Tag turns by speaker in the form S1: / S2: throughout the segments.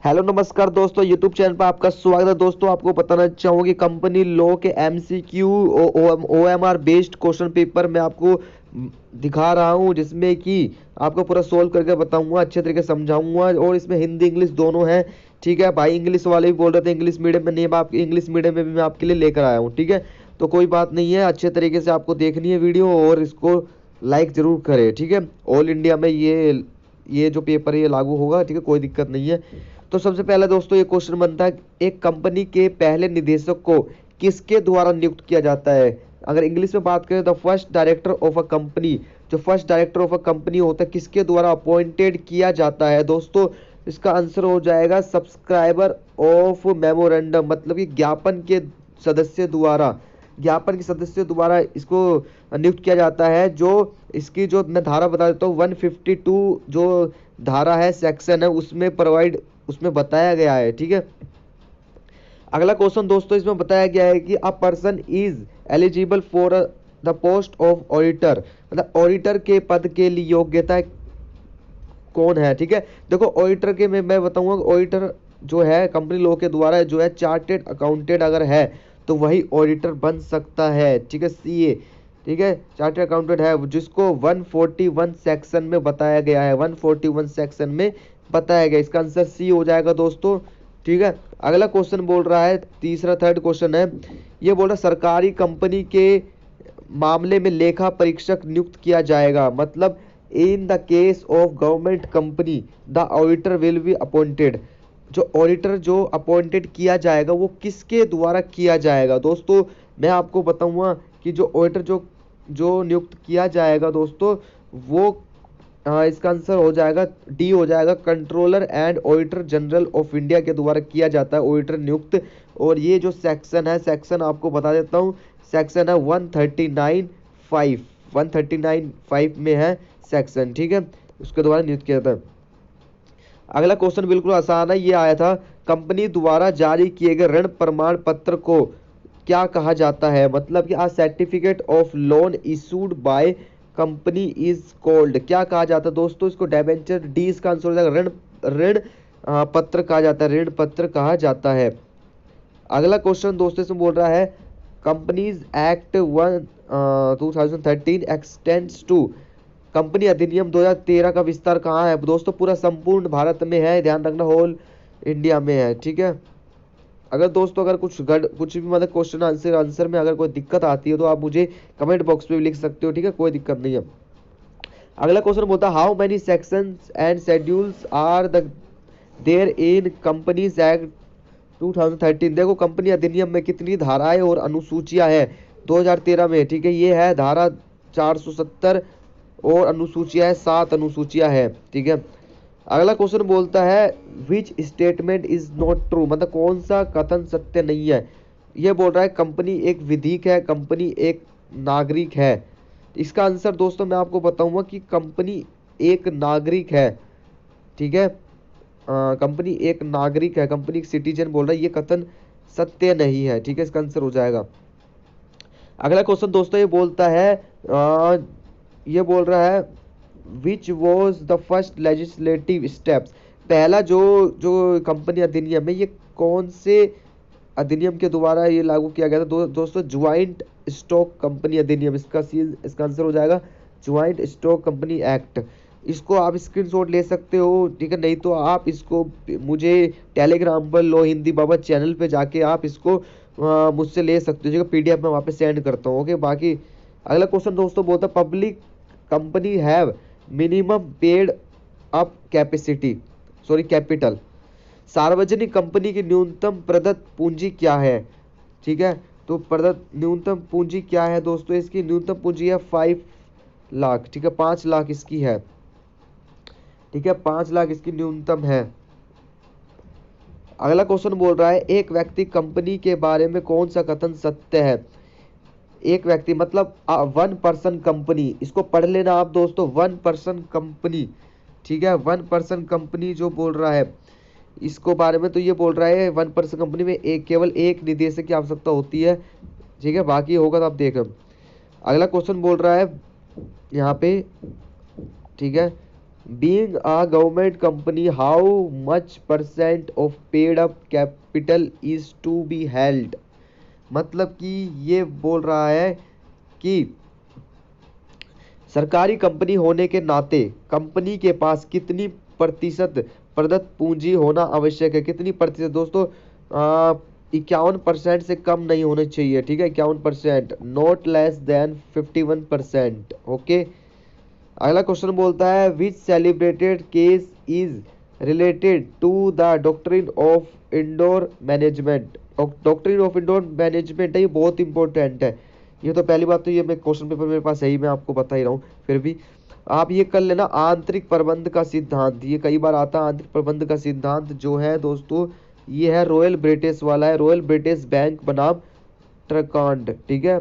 S1: Hello नमस्कार दोस्तों, YouTube channel पर आपका स्वागत है। दोस्तों आपको बताना चाहूँगा कि कंपनी लॉ के MCQ OMR based question paper मैं आपको दिखा रहा हूँ, जिसमें कि आपको पूरा सोल्व करके बताऊंगा, अच्छे तरीके से समझाऊंगा। और इसमें हिंदी इंग्लिश दोनों है। ठीक है भाई, इंग्लिश वाले भी बोल रहे थे इंग्लिश मीडियम में नहीं, आप इंग्लिश मीडियम में भी मैं आपके लिए लेकर आया हूँ। ठीक है, तो कोई बात नहीं है, अच्छे तरीके से आपको देखनी है वीडियो और इसको लाइक जरूर करें। ठीक है, ऑल इंडिया में ये जो पेपर है ये लागू होगा। ठीक है, कोई दिक्कत नहीं है। तो सबसे पहले दोस्तों ये क्वेश्चन बनता है, एक कंपनी के पहले निदेशक को किसके द्वारा नियुक्त किया जाता है। अगर इंग्लिश में बात करें, the first director of a company, जो first director of a company होता है किसके द्वारा अपॉइंटेड किया जाता है। दोस्तों इसका आंसर हो जाएगा सब्सक्राइबर ऑफ मेमोरेंडम, मतलब कि ज्ञापन के सदस्य द्वारा इसको नियुक्त किया जाता है। जो इसकी जो मैं धारा बता देता हूँ, 152 जो धारा है, सेक्शन है, उसमें बताया गया है। ठीक है, अगला क्वेश्चन दोस्तों इसमें बताया गया है कि a person is eligible for the post of auditor, मतलब ऑडिटर के पद के लिए योग्यता कौन है। ठीक है, देखो ऑडिटर के मैं बताऊंगा, ऑडिटर जो है कंपनी लॉ के द्वारा जो है चार्टेड अकाउंटेंट अगर है तो वही ऑडिटर बन सकता है। ठीक है, सीए, ठीक है, चार्टेड अकाउंटेंट है, जिसको 141 सेक्शन में बताया गया है, 141 सेक्शन में बताया गया। इसका आंसर सी हो जाएगा दोस्तों। ठीक है, अगला क्वेश्चन बोल रहा है, थर्ड क्वेश्चन है, ये बोल रहा है सरकारी कंपनी के मामले में लेखा परीक्षक नियुक्त किया जाएगा, मतलब in the case of government company the auditor will be appointed. जो ऑडिटर जो अपॉइंटेड किया जाएगा वो किसके द्वारा किया जाएगा। दोस्तों मैं आपको बताऊंगा कि जो ऑडिटर जो नियुक्त किया जाएगा दोस्तों, वो इसका आंसर हो जाएगा डी हो जाएगा, controller and auditor general of India के द्वारा किया जाता है ऑडिटर नियुक्त। और ये जो सेक्शन है, सेक्शन आपको बता देता हूँ, सेक्शन है 139(5) में है सेक्शन। ठीक है, उसके द्वारा नियुक्त किया जाता है। अगला क्वेश्चन बिल्कुल आसान है, ये आया था, कंपनी द्वारा जारी किए गए ऋण प्रमाण पत्र को क्या कहा जाता है, मतलब कि a certificate of loan issued by company is called, क्या कहा जाता है दोस्तों, इसको डिबेंचर, डी इसका आंसर हो जाएगा, ऋण ऋण पत्र कहा जाता है, ऋण पत्र कहा जाता है। अगला क्वेश्चन दोस्तों से बोल रहा है, companies act 2013 extends to, company अधिनियम 2013 का विस्तार कहाँ है दोस्तों, पूरा संपूर्ण भारत में है, ध्यान रखना, होल इंडिया में है। ठीक है, अगर दोस्तों अगर कुछ भी मतलब क्वेश्चन आंसर में अगर कोई दिक्कत आती है तो आप मुझे कमेंट बॉक्स में भी लिख सकते हो। ठीक है, कोई दिक्कत नहीं है। अगला क्वेश्चन बोलता है, how many sections and schedules are there in companies act 2013। देखो कंपनी अधिनियम में कितनी धाराएं और अनुसूचियां है 2013 में। ठीक है, ये है धारा 470 और अनुसूचियां है 7 अनुसूचियां है। ठीक है, अगला क्वेश्चन बोलता है, which statement is not true, मतलब कौन सा कथन सत्य नहीं है। ये बोल रहा है कंपनी एक विधिक है, कंपनी एक नागरिक है। इसका आंसर दोस्तों मैं आपको बताऊंगा कि कंपनी एक नागरिक है। ठीक है, कंपनी एक नागरिक है, कंपनी एक सिटीजन बोल रहा है, ये कथन सत्य नहीं है। ठीक है, इसका आंसर हो जाएगा। अगला क्वेश्चन दोस्तों ये बोलता है, ये बोल रहा है, which was the first legislative steps, पहला जो जो कंपनी अधिनियम है ये कौन से अधिनियम के द्वारा ये लागू किया गया था। दोस्तों ज्वाइंट स्टॉक कंपनी अधिनियम, इसका आंसर हो जाएगा ज्वाइंट स्टॉक कंपनी एक्ट। इसको आप स्क्रीनशॉट ले सकते हो। ठीक है, नहीं तो आप इसको मुझे टेलीग्राम पर लो हिंदी बाबा चैनल पे जाके आप इसको मुझसे ले सकते हो। ठीक है, पीडीएफ में वहाँ पे सेंड करता हूँ। ओके, बाकी अगला क्वेश्चन दोस्तों बोलता है, public company have minimum paid up capital, सार्वजनिक कंपनी की न्यूनतम प्रदत्त पूंजी क्या है। ठीक है, तो प्रदत्त न्यूनतम पूंजी क्या है दोस्तों, इसकी न्यूनतम पूंजी है 5 लाख। ठीक है, 5 लाख इसकी है। ठीक है, 5 लाख इसकी न्यूनतम है। अगला क्वेश्चन बोल रहा है, एक व्यक्ति कंपनी के बारे में कौन सा कथन सत्य है। एक व्यक्ति मतलब 1 पर्सन कंपनी, इसको पढ़ लेना आप दोस्तों, 1 पर्सन कंपनी। ठीक है, 1 पर्सन कंपनी जो बोल रहा है इसको बारे में, तो ये बोल रहा है 1 पर्सन कंपनी में केवल एक निदेशक की आवश्यकता होती है। ठीक है, बाकी होगा तो आप देखें। अगला क्वेश्चन बोल रहा है यहाँ पे, ठीक है, being a government company how much percent of paid up capital is to be held. मतलब कि ये बोल रहा है कि सरकारी कंपनी होने के नाते कंपनी के पास कितनी प्रतिशत प्रदत्त पूंजी होना आवश्यक है। कितनी प्रतिशत दोस्तों? 51% से कम नहीं होनी चाहिए, ठीक है, 51%, नॉट लेस देन 51%। ओके, अगला क्वेश्चन बोलता है which celebrated case is related to the doctrine of indoor management. Doctrine of indoor management है, ये बहुत इंपॉर्टेंट है। ये तो पहली बात तो ये मैं क्वेश्चन पेपर मेरे पास है ही, मैं आपको बता ही रहा हूँ, फिर भी आप ये कर लेना। आंतरिक प्रबंध का सिद्धांत, ये कई बार आता है। आंतरिक प्रबंध का सिद्धांत जो है दोस्तों, ये है रॉयल ब्रिटिश वाला है, रॉयल ब्रिटिश बैंक बनाम ट्रकांड, ठीक है,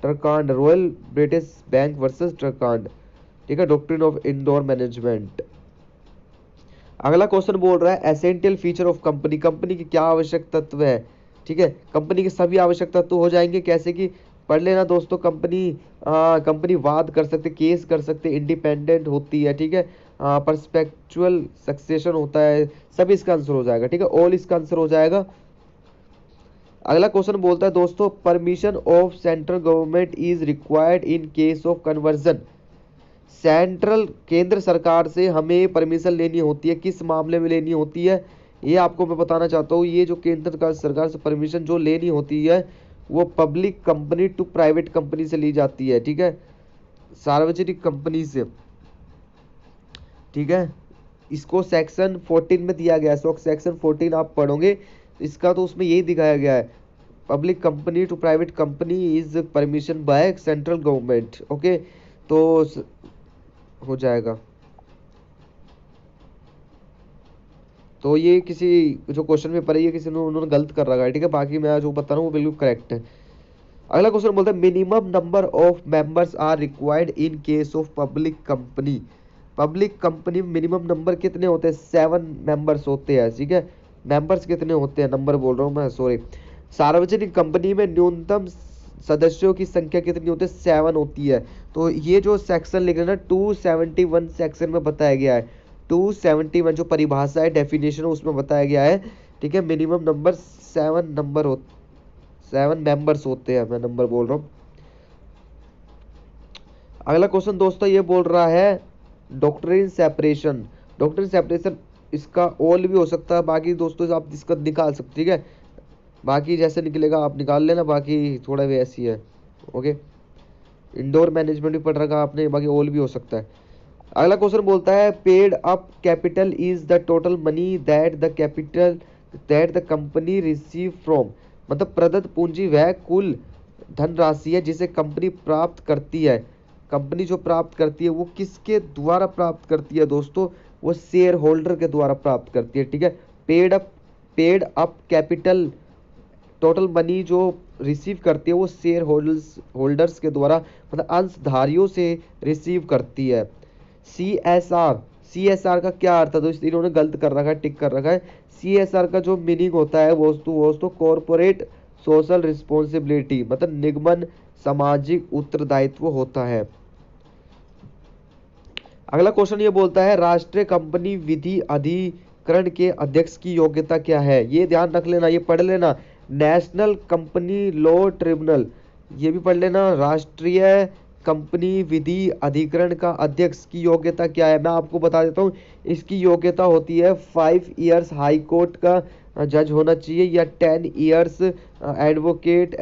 S1: ट्रकांड, रॉयल ब्रिटिश बैंक वर्सेस ट्रकांड, ठीक है, डॉक्ट्रिन ऑफ इंडोर मैनेजमेंट। अगला क्वेश्चन बोल रहा है essential feature of company. Company के क्या आवश्यक तत्व है, ठीक है, कंपनी के सभी आवश्यक तत्व हो जाएंगे। कैसे कि पढ़ लेना दोस्तों, कंपनी वाद कर सकते, केस कर सकते, इंडिपेंडेंट होती है, ठीक है, परस्पेक्चुअल सक्सेशन होता है, सब इसका आंसर हो जाएगा, ठीक है, ऑल इसका आंसर हो जाएगा। अगला क्वेश्चन बोलता है दोस्तों permission of central government is required in case of conversion. Central केंद्र सरकार से हमें परमिशन लेनी होती है, किस मामले में लेनी होती है, ये आपको मैं बताना चाहता हूँ। ये जो केंद्र सरकार से परमिशन जो लेनी होती है वो public company to private company से ली जाती है, ठीक है, सार्वजनिक कंपनी से, ठीक है। इसको सेक्शन 14 में दिया गया है, सेक्शन 14 आप पढ़ोगे इसका तो उसमें यही दिखाया गया है, public company to private company is permission by central government. Okay, तो हो जाएगा। तो ये किसी जो क्वेश्चन पेपर है ये किसी ने उन्होंने गलत कर रखा है, ठीक है, बाकी मैं जो बता रहा हूँ वो बिल्कुल करेक्ट है। अगला क्वेश्चन बोलता है minimum number of members are required in case of public company. Public company में मिनिमम नंबर कितने होते हैं? 7 मेंबर्स होते हैं, ठीक है, मेंबर्स कितने होते हैं, नंबर बोल रहा हूँ मैं, सॉरी। सार्वजनिक कंपनी में न्यूनतम सदस्यों की संख्या कितनी होती है? 7 होती है। तो ये जो सेक्शन लिख रहे हैं ना 271 सेक्शन में बताया गया है, 271 जो परिभाषा है, डेफिनेशन है, उसमें बताया गया है, ठीक है, मिनिमम नंबर 7 मेंबर्स होते हैं, मैं नंबर बोल रहा हूँ। अगला क्वेश्चन दोस्तों ये बोल रहा है डॉक्ट्रिन सेपरेशन। डॉक्ट्रिन सेपरेशन इसका ऑल भी हो सकता है, बाकी दोस्तों आप इसका निकाल सकते, ठीक है, बाकी जैसे निकलेगा आप निकाल लेना, बाकी थोड़ा भी ऐसी है। ओके, इंडोर मैनेजमेंट भी पढ़ रखा आपने, बाकी ऑल भी हो सकता है। अगला क्वेश्चन बोलता है paid up capital is the total money that the company receive from. मतलब प्रदत्त पूंजी वह कुल धनराशि है जिसे कंपनी प्राप्त करती है। कंपनी जो प्राप्त करती है वो किसके द्वारा प्राप्त करती है दोस्तों? वो शेयर होल्डर के द्वारा प्राप्त करती है, ठीक है। Paid up capital, total money जो रिसीव करती है वो शेयर होल्डर्स के द्वारा, मतलब अंशधारियों से रिसीव करती है। CSR का क्या अर्थ है? तो इन्होंने गलत कर रखा है, टिक कर रखा है। CSR का जो मीनिंग होता है वो कॉर्पोरेट सोशल रिस्पॉन्सिबिलिटी, मतलब निगमन सामाजिक उत्तरदायित्व होता है। अगला क्वेश्चन ये बोलता है राष्ट्रीय कंपनी विधि अधिकरण के अध्यक्ष की योग्यता क्या है? ये ध्यान रख लेना, ये पढ़ लेना, नेशनल कंपनी लॉ ट्रिब्यूनल, ये भी पढ़ लेना। राष्ट्रीय कंपनी विधि अधिकरण का अध्यक्ष की योग्यता क्या है? मैं आपको बता देता हूँ, इसकी योग्यता होती है 5 इयर्स हाई कोर्ट का जज होना चाहिए या 10 इयर्स एडवोकेट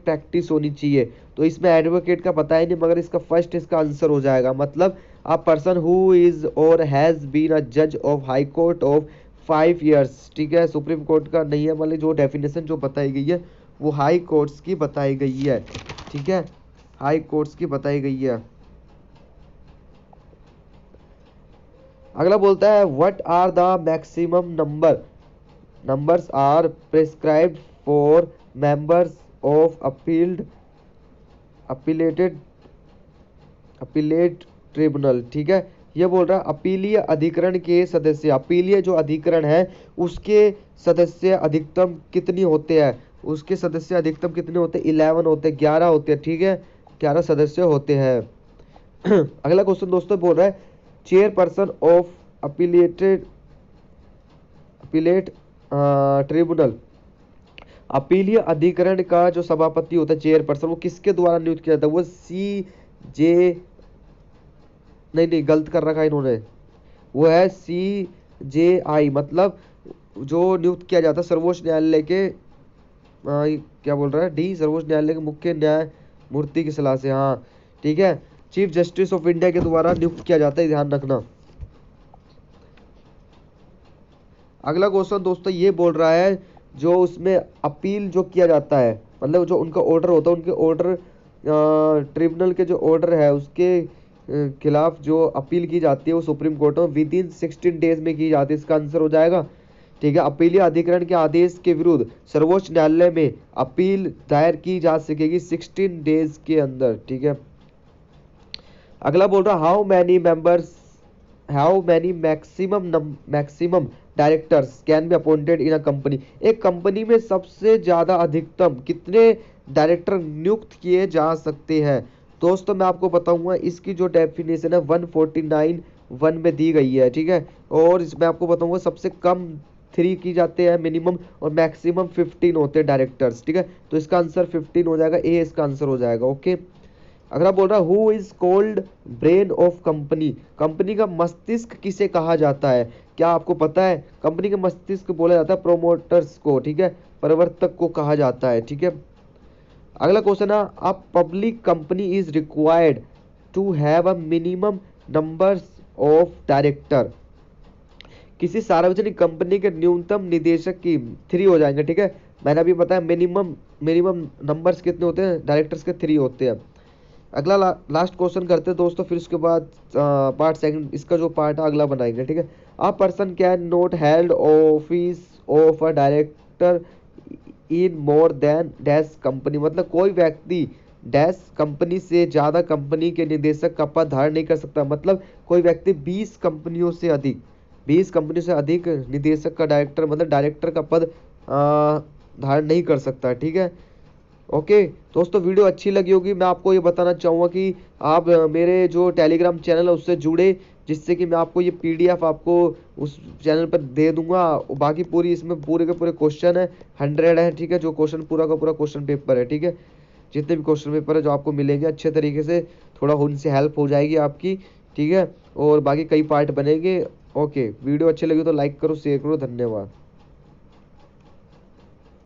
S1: प्रैक्टिस होनी चाहिए। तो इसमें एडवोकेट का पता ही नहीं, मगर इसका आंसर हो जाएगा। मतलब a person who is or has been a judge of high court of 5 years, ठीक है, सुप्रीम कोर्ट का नहीं है, मतलब जो डेफिनेशन जो बताई गई है वो हाई कोर्ट्स की बताई गई है, ठीक है, हाई कोर्ट्स की बताई गई है। अगला बोलता है what are the maximum numbers are prescribed for members of appellate tribunal, ठीक है। ये बोल रहा है अपीलीय अधिकरण के सदस्य, अपीलीय जो अधिकरण है उसके सदस्य अधिकतम कितनी होते हैं? उसके सदस्य अधिकतम कितने होते हैं? 11 होते हैं, 11 होते हैं, ठीक है, 11 सदस्य होते हैं। अगला क्वेश्चन दोस्तों बोल रहा है चेयरपर्सन ऑफ अपीलेट ट्रिब्यूनल। अपीलीय अधिकरण का जो सभापति होता है चेयरपर्सन, वो किसके द्वारा नियुक्त किया जाता है? वो CJ, नहीं गलत कर रखा है इन्होंने, वो है CJI, मतलब जो नियुक्त किया जाता है सर्वोच्च न्यायालय के क्या बोल रहा है डी, सर्वोच्च न्यायालय के मुख्य न्यायमूर्ति की सलाह से। हाँ ठीक है, चीफ जस्टिस ऑफ इंडिया के द्वारा नियुक्त किया जाता है, ध्यान रखना। अगला क्वेश्चन दोस्तों ये बोल रहा है जो उसमें अपील जो किया जाता है, मतलब जो उनका ऑर्डर होता है, उनके ऑर्डर ट्रिब्यूनल के जो ऑर्डर है उसके खिलाफ जो अपील की जाती है वो सुप्रीम कोर्ट में विद इन 16 डेज में की जाती है। इसका आंसर हो जाएगा, ठीक है, अपीलीय अधिकरण के आदेश के विरुद्ध सर्वोच्च न्यायालय में अपील दायर की जा सकेगी 16 डेज के अंदर, ठीक है। अगला बोल रहा how many maximum directors can be appointed in a company. एक कंपनी में सबसे ज्यादा अधिकतम कितने डायरेक्टर नियुक्त किए जा सकते हैं? दोस्तों मैं आपको बताऊंगा, इसकी जो डेफिनेशन है 149(1) में दी गई है, ठीक है। और इसमें आपको बताऊंगा सबसे कम 3 की जाते हैं मिनिमम, और मैक्सिमम 15 होते हैं डायरेक्टर्स, ठीक है। तो इसका आंसर 15 हो जाएगा, ए इसका आंसर हो जाएगा, ओके। अगला बोल रहा है who is called brain of company. Company का मस्तिष्क किसे कहा जाता है? क्या आपको पता है? कंपनी का मस्तिष्क बोला जाता है प्रोमोटर्स को, ठीक है, प्रवर्तक को कहा जाता है, ठीक है। अगला क्वेश्चन है a public company is required to have a minimum numbers of director. किसी सार्वजनिक कंपनी के न्यूनतम निदेशक की 3 हो जाएंगे, ठीक है। मैंने अभी बताया मिनिमम नंबर्स कितने होते हैं डायरेक्टर्स के? 3 होते हैं। अगला लास्ट क्वेश्चन करते हैं दोस्तों, फिर उसके बाद पार्ट सेकंड, इसका जो पार्ट है अगला बनाएंगे, ठीक है। A person can not held office of a director in more than dash company, मतलब कोई व्यक्ति डैश कंपनी से ज्यादा कंपनी के निदेशक का पद धारण नहीं कर सकता। मतलब कोई व्यक्ति 20 कंपनियों से अधिक निदेशक का डायरेक्टर, मतलब डायरेक्टर का पद धारण नहीं कर सकता, ठीक है। ओके दोस्तों, वीडियो अच्छी लगी होगी। मैं आपको ये बताना चाहूँगा कि आप मेरे जो टेलीग्राम चैनल है उससे जुड़े, जिससे कि मैं आपको ये PDF आपको उस चैनल पर दे दूंगा। बाकी पूरी इसमें पूरे के पूरे क्वेश्चन है, 100 है, ठीक है। जो क्वेश्चन पूरा का पूरा क्वेश्चन पेपर है, ठीक है। जितने भी क्वेश्चन पेपर है जो आपको मिलेंगे अच्छे तरीके से, थोड़ा उनसे हेल्प हो जाएगी आपकी, ठीक है। और बाकी कई पार्ट बनेंगे। ओके, वीडियो अच्छी लगी तो लाइक करो, शेयर करो, धन्यवाद।